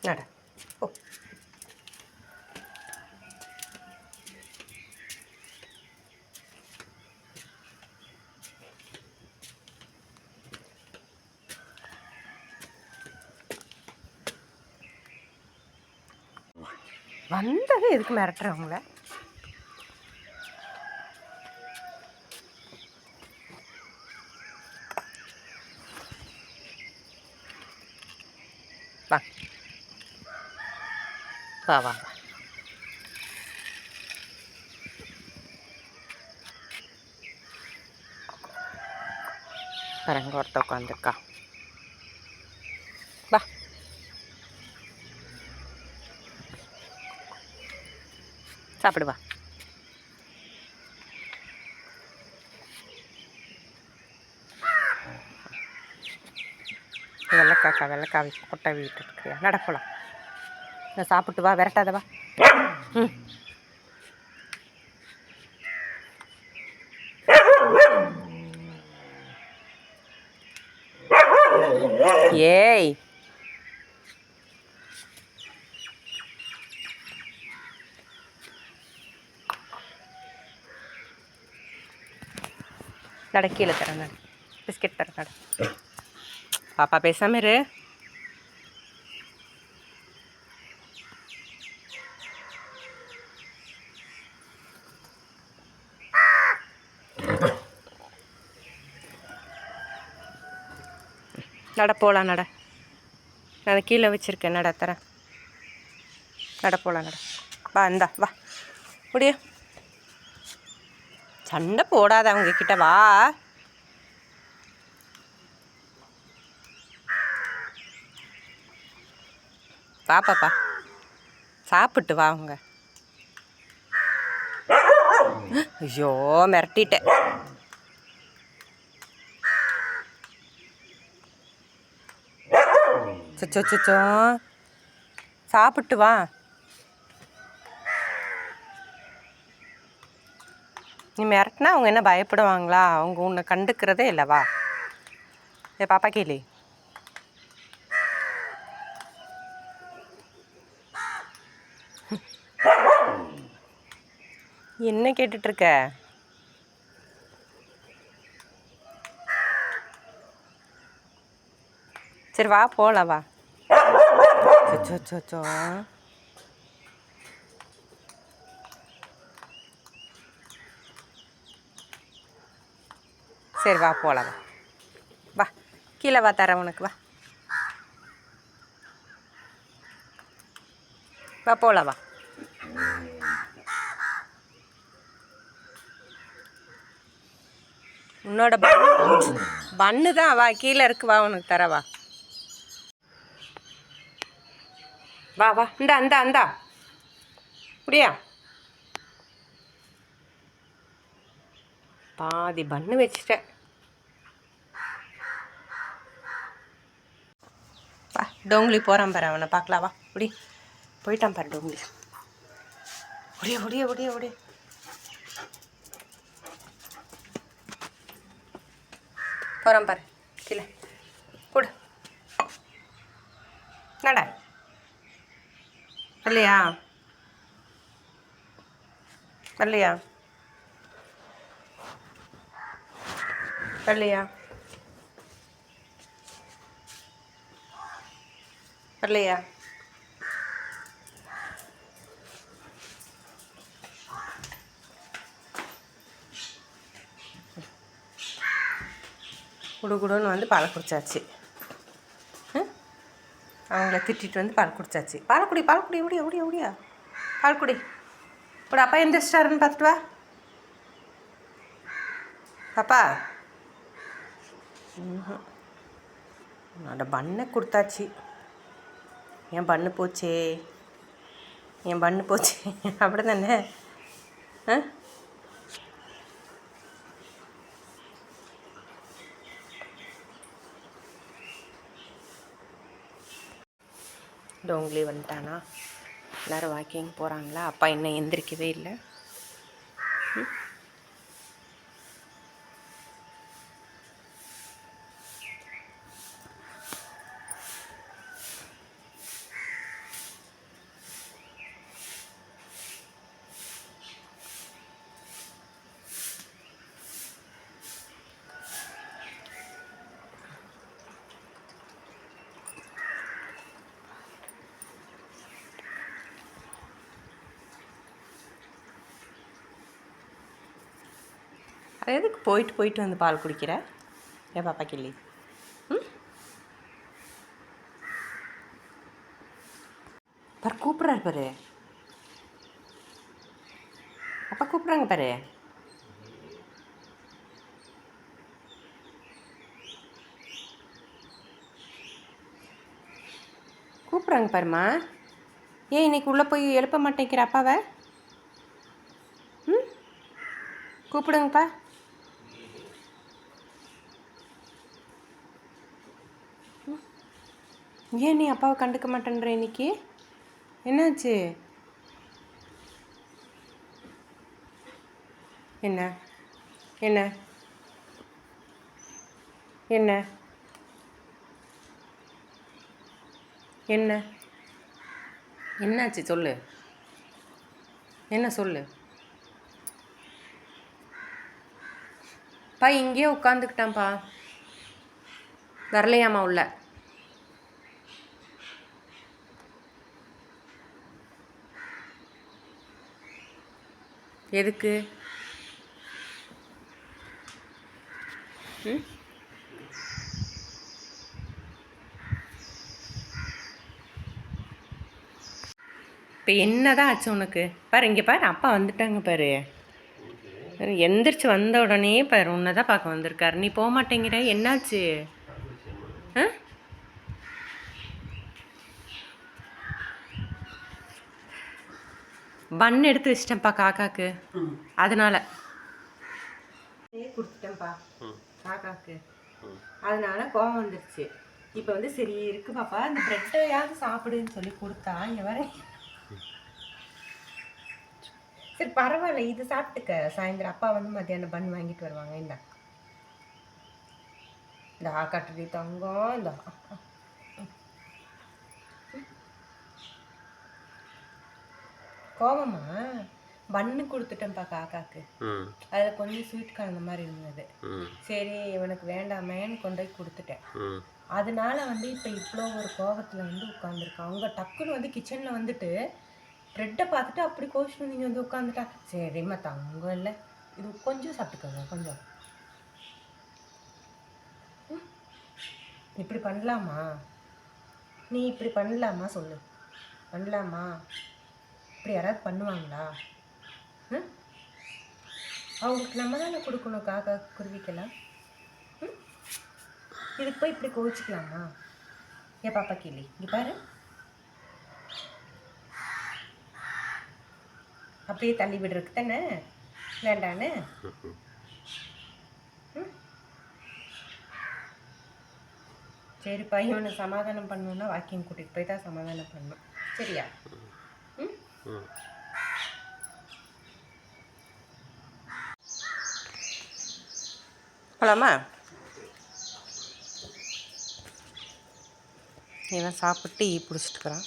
நட ஓ வந்தது எதுக்கு மிரட்டுறவங்கள? வா வா வா வா பாருங்க ஒருத்த உட்காந்துருக்கா. வா சாப்பிடுவா. வெள்ளைக்கா கொட்டை வீட்டு இருக்கிறியா? நடக்கலாம். நான் சாப்பிட்டு வா, விரட்டாத வா. ம் ஏய் நட, கீழே தர நட, பிஸ்கெட் தர நட. பாப்பா பேசாம இரு. நட போகலாம், நட. நான் கீழே வச்சுருக்கேன், நட தரேன். நட போகலாம், நட. வா இந்தா வா முடிய. சண்டை போடாத அவங்க கிட்ட. வா பாப்பாப்பா சாப்பிட்டு வா. அவங்க ஐயோ மிரட்டிட்டேன். சொச்சோ சொச்சோ சாப்பிட்டு வா. நீ மிரட்டினா அவங்க என்ன பயப்படுவாங்களா? அவங்க உன்னை கண்டுக்கிறதே இல்லை. வா ஏ பாப்பா கேளு. என்ன கேட்டுட்ருக்க? சரி வா போகலாம், வா. சொச்சோ சொச்சோ சரி வா போகலாம், வா. வா கீழே வா, தரேன் உனக்கு. வா வா போகலாம், வா. உன்னோட பண்ணு தான். வா கீழே இருக்கு, வா உனக்கு தர. வா வா வா இந்தா இந்தா இந்தா அப்படியா? பாதி பண்ணு வச்சுட்டேன். வா டோங்லி போகிறான் பாரு, அவனை பார்க்கலாம். வா இப்படி போயிட்டான் பாரு டோங்லி. ஒடிய ஒடிய ஒடிய ஒடிய. போகிறான் பாரு கீழே. போடு நட. இல்லையா இல்லையா இல்லையா இல்லையா? குடுகுடுன்னு வந்து பால் குடிச்சாச்சு. அவங்கள திட்டிட்டு வந்து பால் குடிச்சாச்சு. பால்குடி பால்குடி ஓடியா ஓடியா ஓடியா பால்குடி. இப்படி அப்பா எந்திரிச்சிட்டாருன்னு பார்த்துட்டு வா. பாப்பா என்னோட பண்ணை கொடுத்தாச்சு. என் பண்ணு போச்சே, என் பண்ணு போச்சே. அப்படி தானே? டோங்லி வந்துட்டானா? எல்லோரும் வாக்கிங் போகிறாங்களா? அப்பா இன்னும் எந்திரிக்கவே இல்லை. எதுக்கு போயிட்டு போயிட்டு வந்து பால் குடிக்கிற? ஏன் பாப்பா கிள்ளி? பாரு கூப்பிட்றாரு பாரு, அப்பா கூப்பிட்றாங்க பாரு. கூப்பிட்றாங்க பாருமா. ஏன் இன்னைக்கு உள்ளே போய் எழுப்ப மாட்டேங்கிற அப்பாவை? கூப்பிடுங்கப்பா. ஏன் நீ அப்பாவை கண்டுக்க மாட்டேன்ற இன்னைக்கு? என்னாச்சு? என்ன என்ன என்ன என்ன என்னாச்சு சொல்லு. என்ன சொல்லு. பா இங்கேயே உட்காந்துக்கிட்டான்ப்பா, வரலையாம்மா உள்ள. எதுக்கு? இப்போ என்னதான் ஆச்சு உனக்கு? பாரு இங்கே பாரு, அப்பா வந்துட்டாங்க பாரு. எந்திரிச்சு வந்த உடனே பாரு உன்னை தான் பார்க்க வந்திருக்காரு. நீ போக மாட்டேங்கிற, என்னாச்சு? பன் எடுத்து வச்சிட்டேன்ப்பா காக்காக்கு, அதனால கொடுத்துட்டேன்ப்பா காக்காக்கு, அதனால கோவம் வந்துருச்சு. இப்போ வந்து சரி இருக்கு பாப்பா, இந்த ப்ரெட்டையாவது சாப்பிடுன்னு சொல்லி கொடுத்தா இங்கே வர. சரி பரவாயில்ல, இது சாப்பிட்டுக்க. சாயந்தரம் அப்பா வந்து மத்தியானம் பன் வாங்கிட்டு வருவாங்க. இந்த ஆக்காட்டுடி தங்கம், இந்த கோவமா பன்னு கொடுத்துட்டேன்ப்பா காக்காக்கு. அதில் கொஞ்சம் ஸ்வீட் கலந்த மாதிரி இருந்தது. சரி இவனுக்கு வேண்டாமேன்னு கொண்டு போய் கொடுத்துட்டேன். அதனால வந்து இப்போ இவ்வளோ ஒரு கோவத்தில் வந்து உட்காந்துருக்கான். அவங்க டக்குன்னு வந்து கிச்சனில் வந்துட்டு ப்ரெட்டை பார்த்துட்டு அப்படி கோஷம் நீங்கள் வந்து உட்காந்துட்டா. சரிம்மா தங்கம் இல்லை, இது கொஞ்சம் சாப்பிட்டுக்கோங்க கொஞ்சம். இப்படி பண்ணலாமா? நீ இப்படி பண்ணலாமா சொல்லு, பண்ணலாமா? இப்படி யாராவது பண்ணுவாங்களா? அவங்களுக்கு நம்ம தானே கொடுக்கணும் காக்கா குருவிக்கெல்லாம். இதுக்கு போய் இப்படி கோவிச்சுக்கலாமா? ஏன் பாப்பா கிளி இங்கே பாரு, அப்படியே தள்ளி விடுறதுக்கு தானே வேண்டான்னு. சரிப்பா, இவனை சமாதானம் பண்ணணுன்னா வாக்கிங் கூட்டிகிட்டு போய் தான் சமாதானம் பண்ணணும். சரியா? போலாமா? இவன் சாப்பிட்டு பிடிச்சிட்டுக்கிறான்.